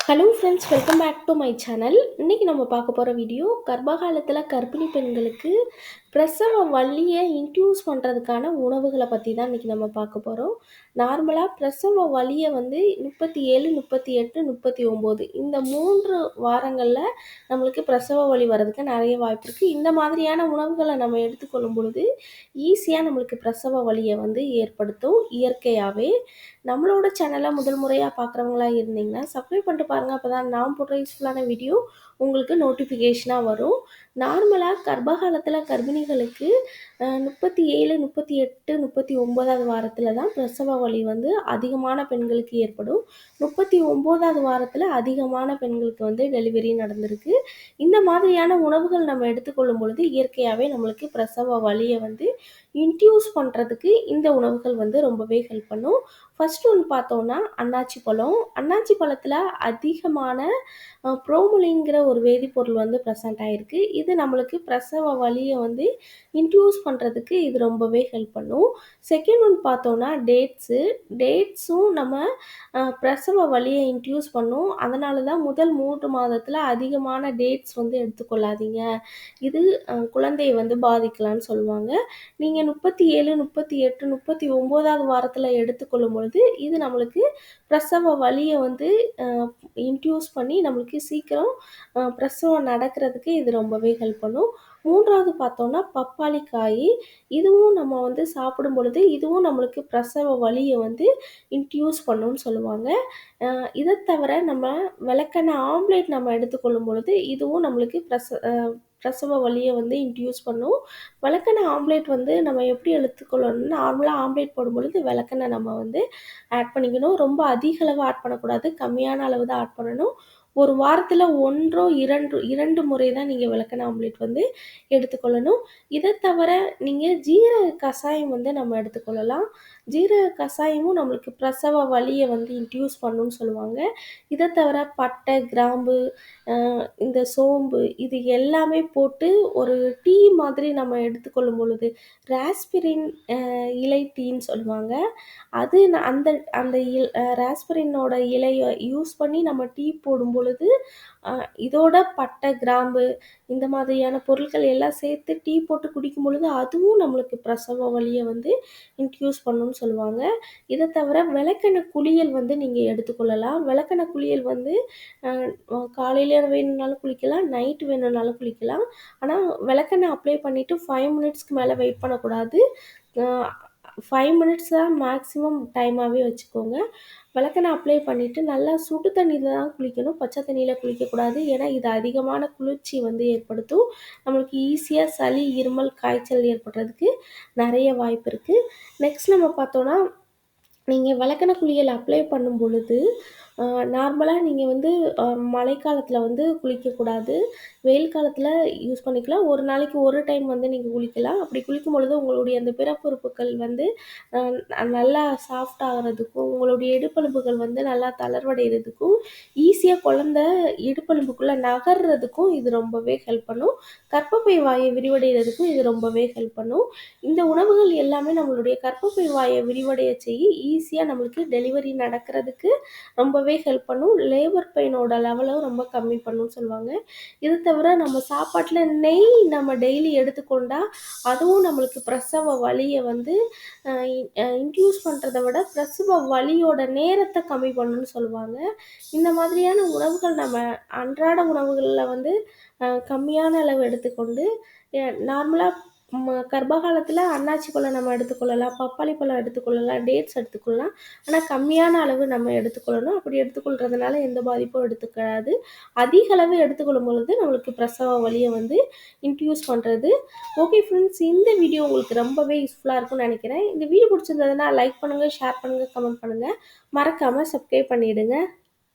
Hello friends, welcome back to my channel. இன்றைக்கி நம்ம பார்க்க போகிற வீடியோ கர்ப்பகாலத்தில் கர்ப்பிணி பெண்களுக்கு பிரசவ வலியை இன்டியூஸ் பண்ணுறதுக்கான உணவுகளை பற்றி தான் இன்றைக்கி நம்ம பார்க்க போகிறோம். நார்மலாக பிரசவ வலியை 37, 38, 39 இந்த 3 வாரங்களில் நம்மளுக்கு பிரசவ வலி வர்றதுக்கு நிறைய வாய்ப்பு இருக்குது. இந்த மாதிரியான உணவுகளை நம்ம எடுத்துக்கொள்ளும் பொழுது ஈஸியாக நம்மளுக்கு பிரசவ வலியை ஏற்படுத்தும் இயற்கையாகவே. நம்மளோட சேனலை முதல் முறையாக பார்க்குறவங்களா இருந்தீங்கன்னா சப்ஸ்கிரைப் பண்ணிட்டு பாருங்கள். அப்போ தான் நான் போடுற யூஸ்ஃபுல்லான வீடியோ உங்களுக்கு நோட்டிஃபிகேஷனாக வரும். நார்மலாக கர்ப்பகாலத்தில் கர்ப்பிணிகளுக்கு 37, 38, 39வது வாரத்தில் தான் பிரசவ வலி அதிகமான பெண்களுக்கு ஏற்படும். 39வது வாரத்தில் அதிகமான பெண்களுக்கு டெலிவரி நடந்திருக்கு. இந்த மாதிரியான உணவுகள் நம்ம எடுத்துக்கொள்ளும் பொழுது இயற்கையாகவே நம்மளுக்கு பிரசவ வலியை இன்டியூஸ் பண்ணுறதுக்கு இந்த உணவுகள் ரொம்பவே ஹெல்ப் பண்ணும். ஃபர்ஸ்ட் ஒன்று பார்த்தோன்னா அன்னாச்சி பழம். அன்னாச்சி பழத்தில் அதிகமான ப்ரோமுலிங்கிற ஒரு வேதிப்பொருள் ப்ரெசண்ட் ஆகிருக்கு. இது நம்மளுக்கு பிரசவ வலியை இன்டியூஸ் பண்ணுறதுக்கு இது ரொம்பவே ஹெல்ப் பண்ணும். செகண்ட் ஒன்று பார்த்தோன்னா டேட்ஸும் நம்ம பிரசவ வலியை இன்டியூஸ் பண்ணும். அதனால தான் முதல் 3 மாதத்தில் அதிகமான டேட்ஸ் எடுத்துக்கொள்ளாதீங்க, இது குழந்தையை பாதிக்கலான்னு சொல்லுவாங்க. நீங்கள் 37, 38, 39வது வாரத்தில் எடுத்துக்கொள்ளும் பொழுது இது நம்மளுக்கு பிரசவ வலியை இன்டியூஸ் பண்ணி நம்மளுக்கு சீக்கிரம் பிரசவம் நடக்கிறதுக்கு இது ரொம்பவே ஹெல்ப் பண்ணும். மூன்றாவது பார்த்தோன்னா பப்பாளி காய். இதுவும் நம்ம சாப்பிடும் பொழுது இதுவும் நம்மளுக்கு பிரசவ வலியை இன்டியூஸ் பண்ணுன்னு சொல்லுவாங்க. இதை தவிர நம்ம விளக்கெண்ணெய் ஆம்லேட் நம்ம எடுத்துக்கொள்ளும் பொழுது இதுவும் நம்மளுக்கு பிரசவ வலியை இன்டியூஸ் பண்ணும். விளக்கெண்ணெய் ஆம்லேட் நம்ம எப்படி எடுத்துக்கொள்ளணும்னா, நார்மலாக ஆம்லேட் போடும் பொழுது விளக்கெண்ணெய் நம்ம ஆட் பண்ணிக்கணும். ரொம்ப அதிக அளவு ஆட் பண்ணக்கூடாது, கம்மியான அளவு தான் ஆட் பண்ணணும். ஒரு வாரத்தில் 1 2 முறை தான் நீங்கள் விளக்கெண்ணெய் ஆம்லேட் எடுத்துக்கொள்ளணும். இதை தவிர நீங்கள் ஜீரக கஷாயம் நம்ம எடுத்துக்கொள்ளலாம். ஜீரக கஷாயமும் நம்மளுக்கு பிரசவ வலியை இன்டியூஸ் பண்ணுன்னு சொல்லுவாங்க. இதை தவிர பட்டை, கிராம்பு, இந்த சோம்பு இது எல்லாமே போட்டு ஒரு டீ மாதிரி நம்ம எடுத்துக்கொள்ளும் பொழுது ராஸ்பிரின் இலை டீன்னு சொல்லுவாங்க. அது அந்த அந்த ராஸ்பிரினோட இலையை யூஸ் பண்ணி நம்ம டீ போடும் பொழுது இதோட பட்டை, கிராம்பு இந்த மாதிரியான பொருட்கள் எல்லாம் சேர்த்து டீ போட்டு குடிக்கும் பொழுது அதுவும் நம்மளுக்கு பிரசவ வலியை இன்டியூஸ் பண்ணுன்னு சொல்லுவாங்க. இதை தவிர விளக்கெண்ணெய் குளியல் நீங்கள் எடுத்துக்கொள்ளலாம். விளக்கெண்ணெய் குளியல் காலையில் வேணும்னாலும் குளிக்கலாம், நைட்டு வேணும்னாலும் குளிக்கலாம். ஆனால் விளக்கெண்ணெய் அப்ளை பண்ணிவிட்டு 5 மினிட்ஸ்க்கு மேலே வெயிட் பண்ணக்கூடாது. 5 மினிட்ஸ் தான் மேக்ஸிமம் டைமாகவே வச்சுக்கோங்க. விளக்கெண்ணெய் அப்ளை பண்ணிவிட்டு நல்லா சுடு தண்ணியில் தான் குளிக்கணும், பச்சை தண்ணியில் குளிக்கக்கூடாது. ஏன்னா இது அதிகமான குளிர்ச்சி ஏற்படுத்தும். நம்மளுக்கு ஈஸியாக சளி, இருமல், காய்ச்சல் ஏற்படுறதுக்கு நிறைய வாய்ப்பு இருக்குது. நெக்ஸ்ட் நம்ம பார்த்தோன்னா, நீங்கள் விளக்கெண்ணெய் குளியல் அப்ளை பண்ணும் பொழுது நார்மலாக நீங்கள் மழைக்காலத்தில் குளிக்கக்கூடாது, வெயில் காலத்தில் யூஸ் பண்ணிக்கலாம். ஒரு நாளைக்கு ஒரு டைம் நீங்கள் குளிக்கலாம். அப்படி குளிக்கும் பொழுது உங்களுடைய அந்த பிறப்புறுப்புகள் நல்லா சாஃப்ட் ஆகிறதுக்கும், உங்களுடைய இடுப்பெலும்புகள் நல்லா தளர்வடைகிறதுக்கும், ஈஸியாக குழந்தை இடுப்பெலும்புக்குள்ளே நகர்றதுக்கும் இது ரொம்பவே ஹெல்ப் பண்ணும். கர்ப்பப்பை வாயை விரிவடைகிறதுக்கும் இது ரொம்பவே ஹெல்ப் பண்ணும். இந்த உணவுகள் எல்லாமே நம்மளுடைய கர்ப்பப்பை வாயை விரிவடைய செய்ய ஈஸியாக நம்மளுக்கு டெலிவரி நடக்கிறதுக்கு ரொம்பவே ஹெல்ப் பண்ணும். லேபர் பெயினோட லெவலும் ரொம்ப கம்மி பண்ணுன்னு சொல்லுவாங்க. இது தவிர நம்ம சாப்பாட்டில் நெய் நம்ம டெய்லி எடுத்துக்கொண்டால் அதுவும் நம்மளுக்கு பிரசவ வலியை இன்டியூஸ் பண்ணுறதை விட பிரசவ வலியோட நேரத்தை கம்மி பண்ணுன்னு சொல்லுவாங்க. இந்த மாதிரியான உணவுகள் நம்ம அன்றாட உணவுகளில் கம்மியான அளவு எடுத்துக்கொண்டு நார்மலாக கர்ப்பகாலத்தில் அன்னாச்சி பழம் நம்ம எடுத்துக்கொள்ளலாம், பப்பாளி பழம் எடுத்துக்கொள்ளலாம், டேட்ஸ் எடுத்துக்கொள்ளலாம். ஆனால் கம்மியான அளவு நம்ம எடுத்துக்கொள்ளணும். அப்படி எடுத்துக்கொள்கிறதுனால எந்த பாதிப்பும் எடுத்துக்காது. அதிக அளவு எடுத்துக்கொள்ளும் பொழுது நம்மளுக்கு பிரசவ வலியை இன்டியூஸ் பண்ணுறது. ஓகே ஃப்ரெண்ட்ஸ், இந்த வீடியோ உங்களுக்கு ரொம்பவே யூஸ்ஃபுல்லாக இருக்கும்னு நினைக்கிறேன். இந்த வீடியோ பிடிச்சிருந்ததுன்னா லைக் பண்ணுங்கள், ஷேர் பண்ணுங்கள், கமெண்ட் பண்ணுங்கள். மறக்காமல் சப்ஸ்கிரைப் பண்ணிவிடுங்க.